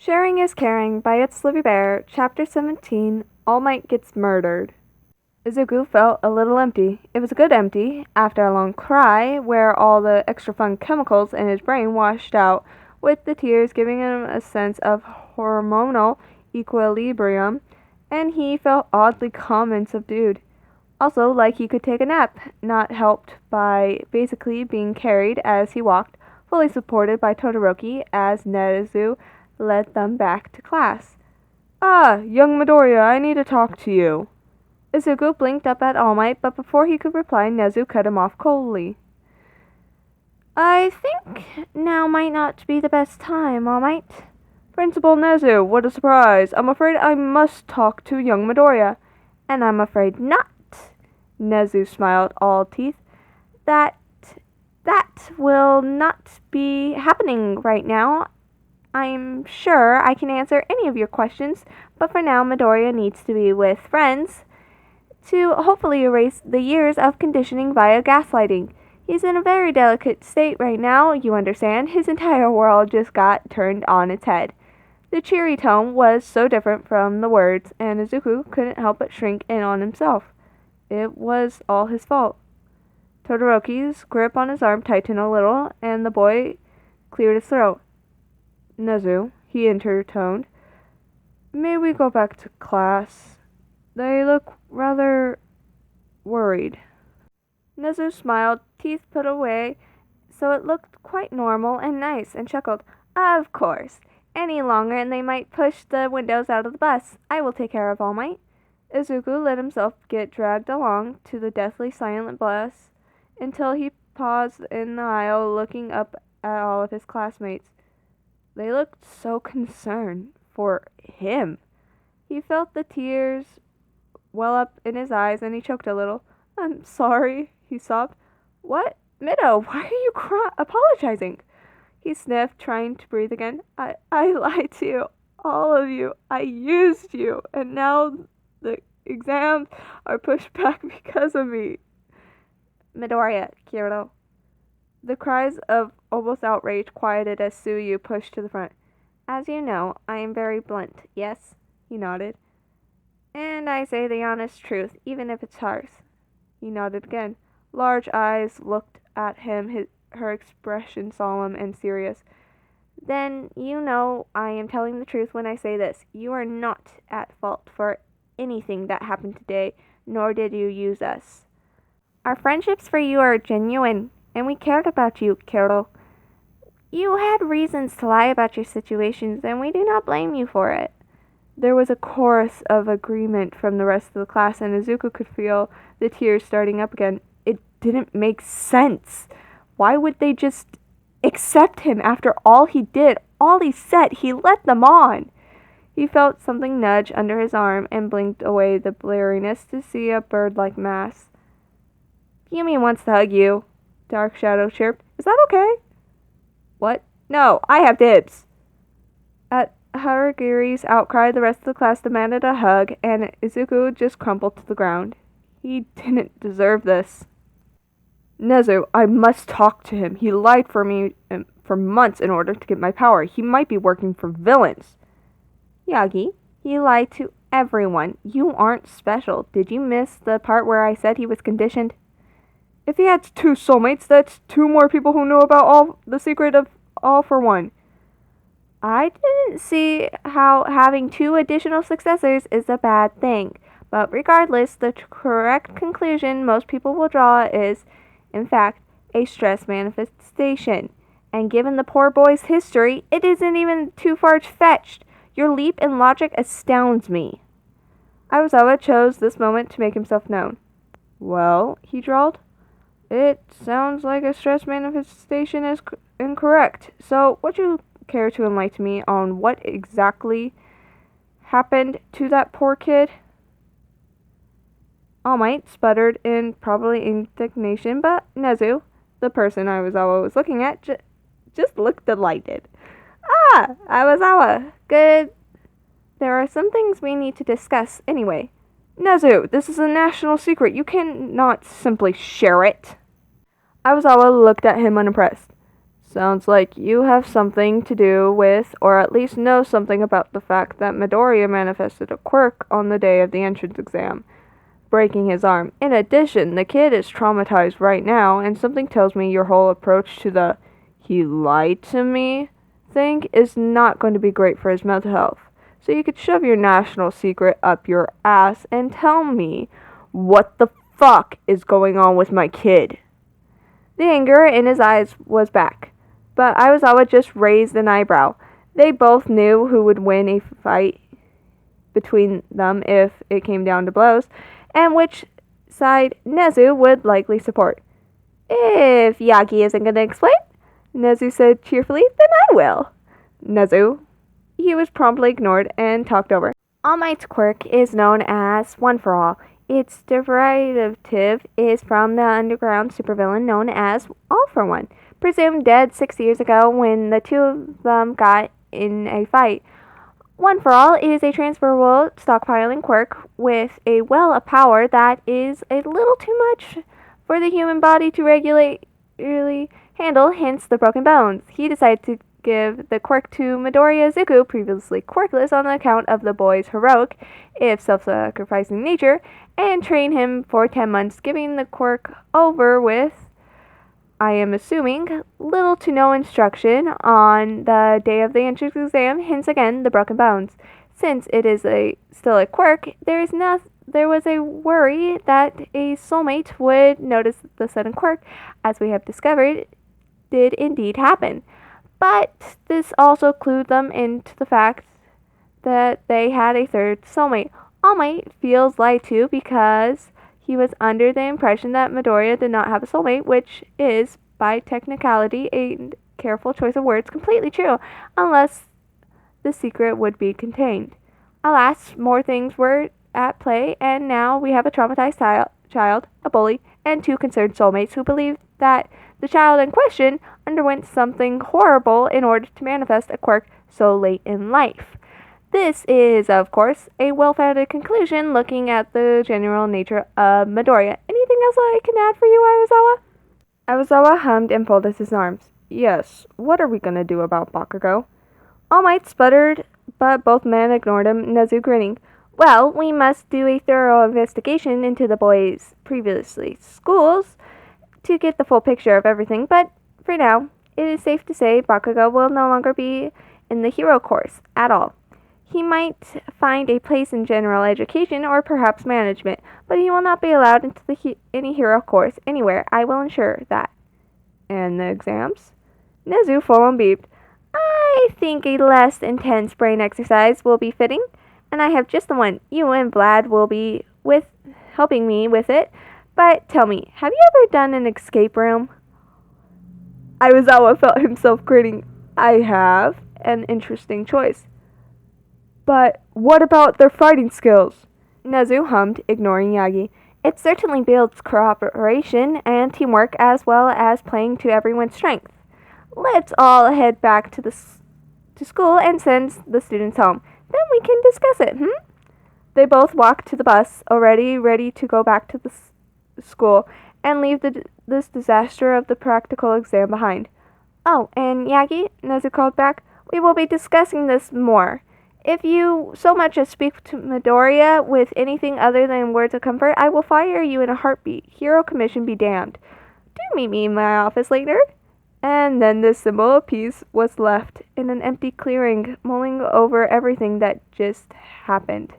Sharing is Caring by Itslivybear, Chapter 17, All Might Gets Murdered. Izuku felt a little empty. It was a good empty, after a long cry, where all the extra fun chemicals in his brain washed out, with the tears giving him a sense of hormonal equilibrium, and he felt oddly calm and subdued. Also, like he could take a nap, not helped by basically being carried as he walked, fully supported by Todoroki as Nezu led them back to class. "Ah, young Midoriya, I need to talk to you." Izuku blinked up at All Might, but before he could reply, Nezu cut him off coldly. "I think now might not be the best time, All Might." "Principal Nezu, what a surprise! I'm afraid I must talk to young Midoriya." "And I'm afraid not." Nezu smiled, all teeth. That will not be happening right now. I'm sure I can answer any of your questions, but for now Midoriya needs to be with friends to hopefully erase the years of conditioning via gaslighting. He's in a very delicate state right now, you understand. His entire world just got turned on its head. The cheery tone was so different from the words, and Izuku couldn't help but shrink in on himself. It was all his fault. Todoroki's grip on his arm tightened a little, and the boy cleared his throat. "Nezu," he intertoned, "may we go back to class? They look rather worried." Nezu smiled, teeth put away so it looked quite normal and nice, and chuckled. "Of course. Any longer and they might push the windows out of the bus. I will take care of All Might." Izuku let himself get dragged along to the deathly silent bus until he paused in the aisle looking up at all of his classmates. They looked so concerned for him. He felt the tears well up in his eyes and he choked a little. "I'm sorry," he sobbed. "What? Mido, why are you apologizing?" He sniffed, trying to breathe again. I lied to you, all of you. I used you, and now the exams are pushed back because of me." "Midoriya, Kyoto." The cries of almost outrage quieted as Suyu pushed to the front. "As you know, I am very blunt, yes?" He nodded. "And I say the honest truth, even if it's harsh." He nodded again. Large eyes looked at him, her expression solemn and serious. "Then you know I am telling the truth when I say this. You are not at fault for anything that happened today, nor did you use us. Our friendships for you are genuine, and we cared about you, Kyoto. You had reasons to lie about your situations, and we do not blame you for it." There was a chorus of agreement from the rest of the class, and Izuku could feel the tears starting up again. It didn't make sense. Why would they just accept him after all he did, all he said? He let them on. He felt something nudge under his arm and blinked away the bleariness to see a bird-like mass. "Yumi wants to hug you," Dark Shadow chirped. "Is that okay?" "What? No, I have dibs." At Haragiri's outcry, the rest of the class demanded a hug, and Izuku just crumpled to the ground. He didn't deserve this. "Nezu, I must talk to him. He lied for me for months in order to get my power. He might be working for villains." "Yagi, he lied to everyone. You aren't special. Did you miss the part where I said he was conditioned?" "If he had 2 soulmates, that's 2 more people who know about all the secret of All for One." "I didn't see how having 2 additional successors is a bad thing. But regardless, the correct conclusion most people will draw is, in fact, a stress manifestation. And given the poor boy's history, it isn't even too far-fetched. Your leap in logic astounds me." Aizawa chose this moment to make himself known. "Well," he drawled, "it sounds like a stress manifestation is incorrect. So, would you care to enlighten me on what exactly happened to that poor kid?" All Might sputtered in probably indignation, but Nezu, the person Aizawa was looking at, just looked delighted. "Ah, Aizawa, good. There are some things we need to discuss anyway." "Nezu, this is a national secret. You cannot simply share it." Aizawa looked at him unimpressed. Sounds like you have something to do with, or at least know something about the fact that Midoriya manifested a quirk on the day of the entrance exam, breaking his arm. In addition, the kid is traumatized right now, and something tells me your whole approach to the "he lied to me" thing is not going to be great for his mental health. So you could shove your national secret up your ass and tell me what the fuck is going on with my kid. The anger in his eyes was back, but Aizawa just raised an eyebrow. They both knew who would win a fight between them if it came down to blows, and which side Nezu would likely support. If Yagi isn't going to explain, Nezu said cheerfully, then I will. Nezu. He was promptly ignored and talked over. All Might's quirk is known as One for All. Its derivative is from the underground supervillain known as All for One, presumed dead 6 years ago when the two of them got in a fight. One for All is a transferable stockpiling quirk with a well of power that is a little too much for the human body to regularly handle, hence the broken bones. He decided to give the quirk to Midoriya Zuko, previously quirkless, on account of the boy's heroic, if self-sacrificing nature, and train him for 10 months, giving the quirk over with, I am assuming, little to no instruction on the day of the entrance exam, hence again the broken bones. Since it is still a quirk, there was a worry that a soulmate would notice the sudden quirk, as we have discovered did indeed happen. But this also clued them into the fact that they had a third soulmate. All Might feels lied to because he was under the impression that Midoriya did not have a soulmate, which is, by technicality, a careful choice of words, completely true, unless the secret would be contained. Alas, more things were at play, and now we have a traumatized child, a bully, and two concerned soulmates who believe that the child in question underwent something horrible in order to manifest a quirk so late in life. This is, of course, a well-founded conclusion looking at the general nature of Midoriya. Anything else I can add for you, Aizawa? Aizawa hummed and folded his arms. Yes, what are we going to do about Bakugo? All Might sputtered, but both men ignored him, Nezu grinning. Well, we must do a thorough investigation into the boys' previously schools to get the full picture of everything, but for now, it is safe to say Bakugo will no longer be in the hero course at all. He might find a place in general education or perhaps management, but he will not be allowed into any hero course anywhere. I will ensure that. And the exams? Nezu full-on beeped. I think a less intense brain exercise will be fitting, and I have just the one. You and Vlad will be helping me with it. But tell me, have you ever done an escape room? Aizawa felt himself grinning. I have. An interesting choice. But what about their fighting skills? Nezu hummed, ignoring Yagi. It certainly builds cooperation and teamwork as well as playing to everyone's strength. Let's all head back to school and send the students home. Then we can discuss it, They both walked to the bus, already ready to go back to the school and leave this disaster of the practical exam behind. Oh, and Yagi, Nezu called back, we will be discussing this more. If you so much as speak to Midoriya with anything other than words of comfort, I will fire you in a heartbeat. Hero commission be damned. Do meet me in my office later. And then this symbol of peace was left in an empty clearing, mulling over everything that just happened.